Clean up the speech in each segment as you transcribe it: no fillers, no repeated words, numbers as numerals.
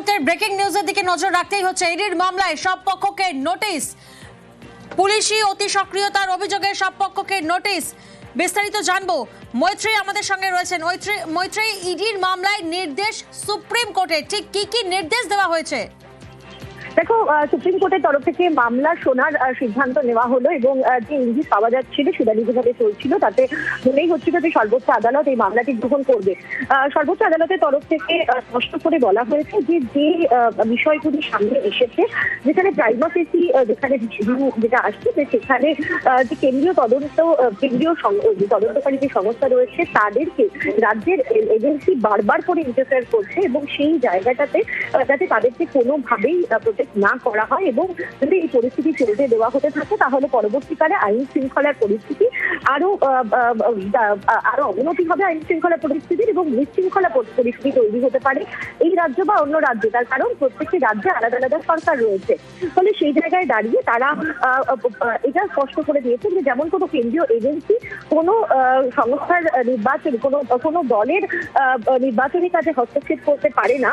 মুহূর্তের ব্রেকিং নিউজের দিকে নজর রাখতেই হচ্ছে। ইডির মামলায় সব পক্ষকে নোটিশ, পুলিশি অতি সক্রিয়তার অভিযোগে সব পক্ষকে নোটিশ। বিস্তারিত জানবো, মৈত্রী আমাদের সঙ্গে রয়েছেন। মৈত্রী, ইডির মামলায় নির্দেশ সুপ্রিম কোর্টে, ঠিক কি কি নির্দেশ দেওয়া হয়েছে? দেখো, সুপ্রিম কোর্টের তরফ থেকে মামলা শোনার সিদ্ধান্ত নেওয়া হলো এবং যে ইঙ্গিত পাওয়া যাচ্ছিল সুদানি যেভাবে চলছিল তাতে মনেই হচ্ছিল যে সর্বোচ্চ আদালত এই মামলাটি গ্রহণ করবে। সর্বোচ্চ আদালতের তরফ থেকে স্পষ্ট করে বলা হয়েছে যে যে বিষয়গুলি সামনে এসেছে, যেখানে প্রাইমা ফেসি যেখানে যেটা আসছে যে সেখানে যে কেন্দ্রীয় তদন্তকারী যে সংস্থা রয়েছে তাদেরকে রাজ্যের এজেন্সি বারবার করে ইন্টারফেয়ার করছে এবং সেই জায়গাটাতে যাতে তাদেরকে কোনোভাবেই প্রোটেক্ট না করা হয় এবং যদি এই পরিস্থিতি চলতে দেওয়া হতে থাকে তাহলে পরবর্তীকালে আইন শৃঙ্খলার পরিস্থিতি আরো অবনতি হবে, আইন শৃঙ্খলা পরিস্থিতির এবং বিশৃঙ্খলা পরিস্থিতি তৈরি হতে পারে এই রাজ্য বা অন্য রাজ্যে। তার কারণ প্রত্যেকটি রাজ্যে আলাদা আলাদা সরকার রয়েছে। ফলে সেই জায়গায় দাঁড়িয়ে তারা এটা স্পষ্ট করে দিয়েছেন যে যেমন কোনো কেন্দ্রীয় এজেন্সি কোনো সংস্থার নির্বাচন কোনো দলের নির্বাচনী কাজে হস্তক্ষেপ করতে পারে না,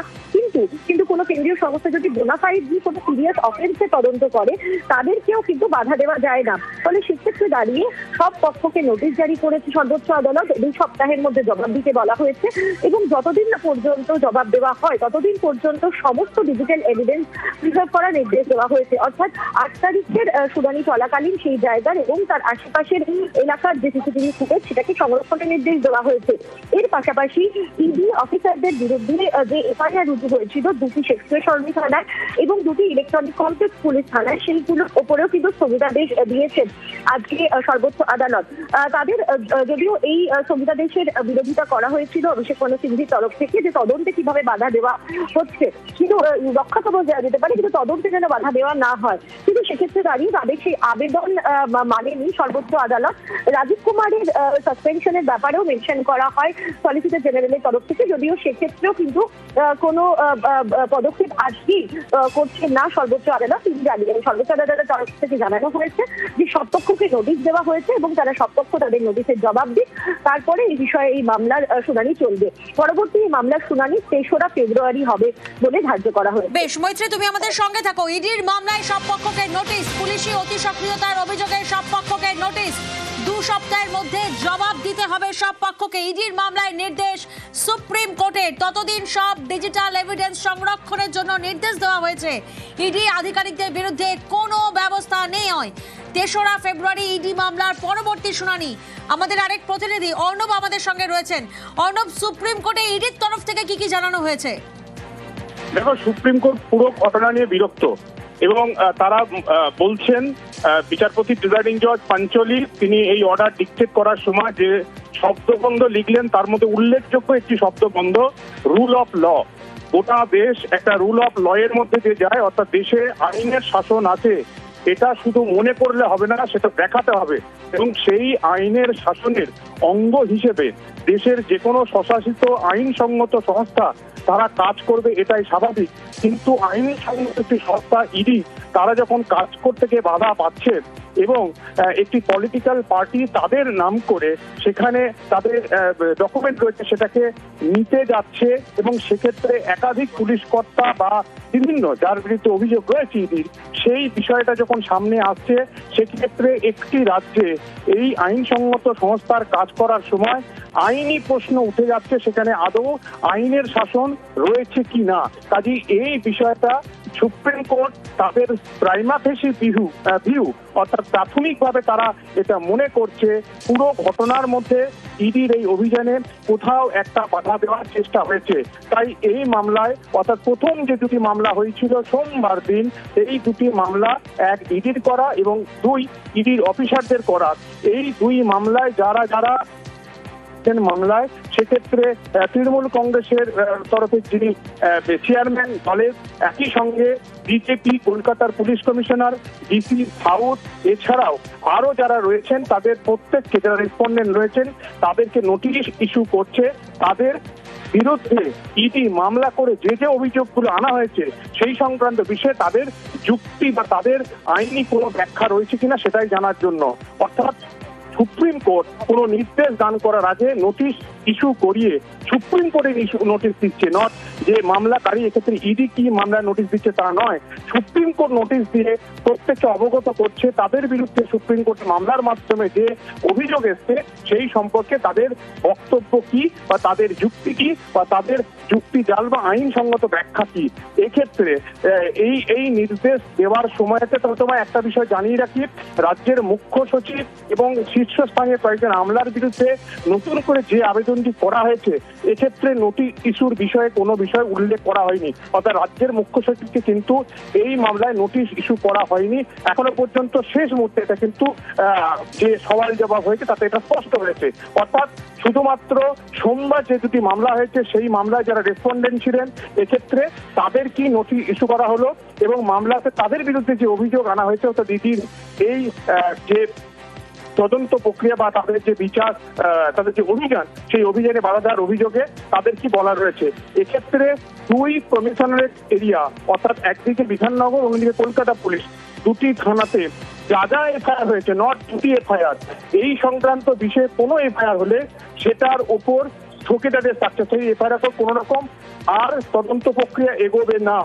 কিন্তু কোনো কেন্দ্রীয় সংস্থা যদি বোনাফাইড কোনো সিরিয়াস অফেন্সে তদন্ত করে তাদেরকেও কিন্তু বাধা দেওয়া যায় না। ফলে সেক্ষেত্রে দাঁড়িয়ে সব পক্ষকে নোটিশ জারি করেছে সর্বোচ্চ আদালত। 2 সপ্তাহের মধ্যে জবাব দিতে বলা হয়েছে এবং যতদিন না পর্যন্ত জবাব দেওয়া হয় ততদিন পর্যন্ত সমস্ত ডিজিটাল এভিডেন্স প্রিজার্ভ করার নির্দেশ দেওয়া হয়েছে। অর্থাৎ 8 তারিখের শুনানি চলাকালীন সেই জায়গার এবং তার আশেপাশের এলাকার যে সিসিটিভি ফুটেজ সেটাকে সংরক্ষণের নির্দেশ দেওয়া হয়েছে। এর পাশাপাশি ইডি অফিসারদের বিরুদ্ধে যে এফআইআর রুজু হয়েছিল 2টি শেক্সপিয়ার সরণি থানায় এবং 2টি ইলেকট্রনিক কমপ্লেক্স পুলিশ থানায়, সেইগুলোর ওপরেও কিন্তু স্থগিতাদেশ দিয়েছেন আজকে সর্বোচ্চ আদালত। তাদের যদিও এই স্থগিতাদেশের বিরোধিতা করা হয়েছিল অভিষেক মনু সিংভির তরফ থেকে যে তদন্তে কিভাবে বাধা দেওয়া হচ্ছে, কিন্তু রক্ষা কবচ দেওয়া যেতে পারে কিন্তু তদন্তে যেন বাধা দেওয়া না হয়। কিন্তু সেক্ষেত্রে দাঁড়িয়ে তাদের সেই আবেদন মানেনি সর্বোচ্চ আদালত। রাজীব কুমারের সাসপেনশনের ব্যাপারেও মেনশন করা হয় সলিসিটর জেনারেলের তরফ থেকে, যদিও সেক্ষেত্রেও কিন্তু কোনো পদক্ষেপ আজকেই করছে না সর্বোচ্চ আদালত। তিনি জানিয়েছেন সর্বোচ্চ আদালতের তরফ থেকে জানানো হয়েছে যে সব পক্ষকে নোটিশ দেওয়া হয়েছে এবং তারা সব পক্ষ তাদের নোটিশের জবাব দিক, তারপরে এই বিষয়ে এই মামলার শুনানি চলবে। পরবর্তী এই মামলার শুনানি 3রা ফেব্রুয়ারি হবে বলে ধার্য করা হয়েছে। বেশ মৈত্রী, তুমি আমাদের সঙ্গে থাকো। ইডির মামলায় সব পক্ষকে নোটিশ, পুলিশি অতি সক্রিয়তার অভিযোগে সব পক্ষকে নোটিশ, 2 সপ্তাহের মধ্যে জবাব দিতে হবে সব পক্ষকে। ইডির মামলায় নির্দেশ সুপ্রিম কোর্টের, ততদিন সব ডিজিটাল এভিডেন্স সংরক্ষণের জন্য নির্দেশ দেওয়া হয়েছে। ইডি আধিকারিকদের বিরুদ্ধে কোনো ব্যবস্থা নেই। 3রা ফেব্রুয়ারি ইডি মামলার পরবর্তী শুনানি। আমাদের আরেক প্রতিনিধি অর্ণব আমাদের সঙ্গে রয়েছেন। অর্ণব, সুপ্রিম কোর্টে ইডির তরফ থেকে কি কি জানানো হয়েছে? দেখো, সুপ্রিম কোর্ট পুরো ঘটনা নিয়ে বিরক্ত এবং তারা বলছেন বিচারপতি প্রিজাইডিং জজ পাঞ্চলি তিনি এই অর্ডার ডিকটেট করার সময় যে শব্দবন্ধ লিখলেন তার মধ্যে উল্লেখযোগ্য একটি শব্দবন্ধ রুল অফ ল। গোটা দেশ একটা রুল অফ ল এর মধ্যে যে যায়, অর্থাৎ দেশে আইনের শাসন আছে এটা শুধু মনে করলে হবে না, সেটা দেখাতে হবে এবং সেই আইনের শাসনের অঙ্গ হিসেবে দেশের যে কোনো স্বশাসিত আইনসঙ্গত সংস্থা তারা কাজ করবে, এটাই স্বাভাবিক। কিন্তু আইনসঙ্গত একটি সংস্থা ইডি তারা যখন কাজ করতে গিয়ে বাধা পাচ্ছে এবং একটি পলিটিক্যাল পার্টি তাদের নাম করে সেখানে তাদের ডকুমেন্ট রয়েছে সেটাকে নিতে যাচ্ছে এবং সেক্ষেত্রে একাধিক পুলিশ কর্তা বা বিভিন্ন যার বিরুদ্ধে অভিযোগ রয়েছে ইডির, সেই বিষয়টা যখন সামনে আসছে সেক্ষেত্রে একটি রাজ্যে এই আইনসঙ্গত সংস্থার কাজ করার সময় আইনি প্রশ্ন উঠে যাচ্ছে, সেখানে আদৌ আইনের শাসন রয়েছে কি না। কাজেই এই বিষয়টা সুপ্রিম কোর্ট তাদের প্রাইমা ফেসি ভিউ অর্থাৎ প্রাথমিকভাবে তারা এটা মনে করছে পুরো ঘটনার মধ্যে ইডির এই অভিযানে কোথাও একটা বাধা দেওয়ার চেষ্টা হয়েছে। তাই এই মামলায় অর্থাৎ প্রথম যে 2টি মামলা হয়েছিল সোমবার দিন, এই 2টি মামলা, 1 ইডির করা এবং 2 ইডির অফিসারদের করা, এই 2 মামলায় যারা মামলায় সেক্ষেত্রে তৃণমূল কংগ্রেসের তরফে যিনি চেয়ারম্যান দলের, একই সঙ্গে বিজেপি কলকাতার পুলিশ কমিশনার, ডিসি সাউথ, এছাড়াও আরো যারা রয়েছেন তাদের প্রত্যেককে যারা রেসপন্ডেন্ট রয়েছেন তাদেরকে নোটিশ ইস্যু করছে। তাদের বিরুদ্ধে ইডি মামলা করে যে অভিযোগগুলো আনা হয়েছে সেই সংক্রান্ত বিষয়ে তাদের যুক্তি বা তাদের আইনি কোনো ব্যাখ্যা রয়েছে কিনা সেটাই জানার জন্য। অর্থাৎ সুপ্রিম কোর্ট কোনো নির্দেশ দান করার আগে নোটিশ ইস্যু করিয়ে সুপ্রিম কোর্টে নোটিশ দিচ্ছে, নট যে মামলাকারী, এক্ষেত্রে ইডি কি মামলার নোটিশ দিচ্ছে তা নয়, সুপ্রিম কোর্ট নোটিশ দিয়ে প্রত্যেককে অবগত করছে তাদের বিরুদ্ধে সুপ্রিম কোর্টে মামলার মাধ্যমে যে অভিযোগ এসছে সেই সম্পর্কে তাদের বক্তব্য কি বা তাদের যুক্তি কি বা তাদের যুক্তি জাল বা আইনসঙ্গত ব্যাখ্যা কি। এক্ষেত্রে এই নির্দেশ দেওয়ার সময়তে তোমায় একটা বিষয় জানিয়ে রাখি, রাজ্যের মুখ্য সচিব এবং শীর্ষস্থানীয় কয়েকজন আমলার বিরুদ্ধে নতুন করে যে আবেদনটি করা হয়েছে এক্ষেত্রে নোটিশ ইস্যুর বিষয়ে কোনো বিষয় উল্লেখ করা হয়নি, অর্থাৎ রাজ্যের মুখ্য সচিবকে কিন্তু এই মামলায় নোটিশ ইস্যু করা হয়নি এখনো পর্যন্ত। শেষ মুহূর্তে এটা কিন্তু যে সওয়াল জবাব হয়েছে তাতে এটা স্পষ্ট হয়েছে, অর্থাৎ শুধুমাত্র সোমবার যে দুটি মামলা হয়েছে সেই মামলায় যারা রেসপন্ডেন্ট ছিলেন এক্ষেত্রে তাদের কি নোটিশ ইস্যু করা হলো এবং মামলাতে তাদের বিরুদ্ধে যে অভিযোগ আনা হয়েছে অর্থাৎ দিদির এই যে তদন্ত প্রক্রিয়া বা তাদের যে বিচার তাদের যে অভিযান সেই অভিযানে বাধা দেওয়ার অভিযোগে তাদের কি বলার রয়েছে। এক্ষেত্রে দুই কমিশনারেট এরিয়া অর্থাৎ একদিকে বিধাননগর অন্যদিকে কলকাতা পুলিশ দুটি থানাতে যা যা এফআইআর হয়েছে, নট দুটি এফআইআর, এই সংক্রান্ত বিষয়ে কোনো এফআইআর হলে সেটার উপর স্থগিতাদেশ থাকছে, সেই এফআইআর কোনো রকম আর তদন্ত প্রক্রিয়া এগোবে না।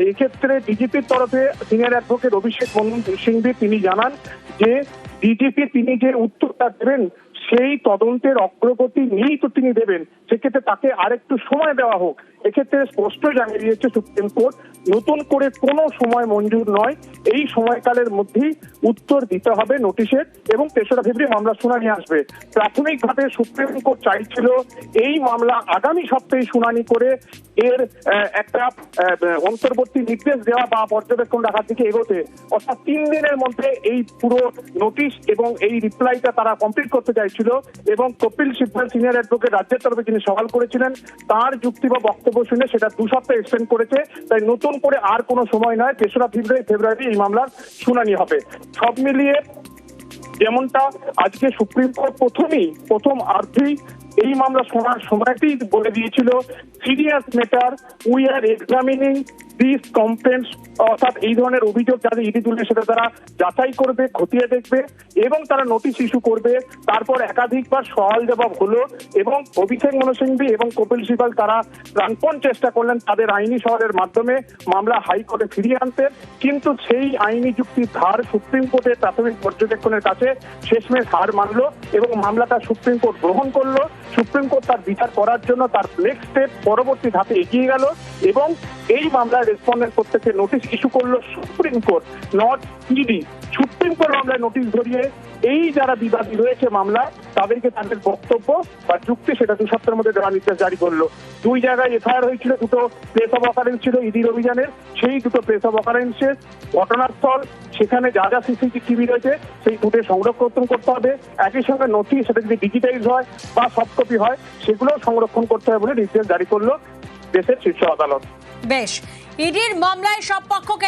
এই ক্ষেত্রে ডিজিপির তরফে সিনিয়র অ্যাডভোকেট অভিষেক মনু সিংভি তিনি জানান যে ডিজিপি তিনি যে উত্তরটা দেবেন সেই তদন্তের অগ্রগতি নিয়েই তো তিনি দেবেন, সেক্ষেত্রে তাকে আরেকটু সময় দেওয়া হোক। এক্ষেত্রে স্পষ্ট জানিয়ে দিয়েছে সুপ্রিম কোর্ট নতুন করে কোনো সময় মঞ্জুর নয়, এই সময়কালের মধ্যেই উত্তর দিতে হবে নোটিশের এবং 3রা ফেব্রুয়ারি মামলা শুনানি আসবে। প্রাথমিকভাবে সুপ্রিম কোর্ট চাইছিল এই মামলা আগামী সপ্তাহে শুনানি করে এর একটা অন্তর্বর্তী নির্দেশ দেওয়া বা পর্যবেক্ষণ রাখার দিকে এগোতে, অর্থাৎ 3 দিনের মধ্যে এই পুরো নোটিশ এবং এই রিপ্লাইটা তারা কমপ্লিট করতে চাইছিল এবং কপিল সিব্বল সিনিয়র অ্যাডভোকেট রাজ্যের তরফে যিনি সওয়াল করেছিলেন তার যুক্তি বা বক্তব্য শুনে সেটা 2 সপ্তাহ এক্সটেন্ড করেছে। তাই নতুন করে আর কোনো সময় নয়, 3রা ফেব্রুয়ারি এই মামলার শুনানি হবে। সব মিলিয়ে যেমনটা আজকে সুপ্রিম কোর্ট প্রথম আর্থেই এই মামলা শোনার সময়তেই বলে দিয়েছিল serious matter, we are examining this complaints, অর্থাৎ এই ধরনের অভিযোগ যাদের ইডি তুলবে সেটা তারা যাচাই করবে, খতিয়ে দেখবে এবং তারা নোটিশ ইস্যু করবে। তারপর একাধিকবার সওয়াল জবাব হলো এবং অভিষেক মনু সিংভি এবং কপিল সিবাল তারা প্রাণপণ চেষ্টা করলেন তাদের আইনি সওয়ালের মাধ্যমে মামলা হাইকোর্টে ফিরিয়ে আনতে, কিন্তু সেই আইনি যুক্তির ধার সুপ্রিম কোর্টের প্রাথমিক পর্যবেক্ষণের কাছে শেষমেশ হার মানলো এবং মামলাটা সুপ্রিম কোর্ট গ্রহণ করলো। সুপ্রিম কোর্ট তার বিচার করার জন্য তার নেক্সট স্টেপ পরবর্তী ধাপে এগিয়ে গেল এবং এই মামলায় রেসপন্ডেন্ট প্রত্যেককে নোটিশ ইস্যু করলো supreme court, not ED. Supreme court মামলায় নোটিশ ধরিয়ে এই যারা বিবাদী রয়েছে মামলা তাদেরকে তাদের বক্তব্য বা যুক্তি সেটা 2 সপ্তাহের মধ্যে দেওয়ার নির্দেশ জারি করলো। 2 জায়গায় এফআইআর হয়েছিল, 2টো প্লেস অফ অকারেন্স ছিল ইডির অভিযানের, সেই 2টো প্লেস অফ অকারেন্সের ঘটনাস্থল সেখানে যা যা সিসিটিভি রয়েছে সেই ফুটেজ সংরক্ষণ করতে হবে, একই সঙ্গে নথি সেটা যদি ডিজিটাইজ হয় বা সফট কপি হয় সেগুলো সংরক্ষণ করতে হবে বলে নির্দেশ জারি করলো দেশের শীর্ষ আদালত। বেশ, ইডির মামলায় সব পক্ষকে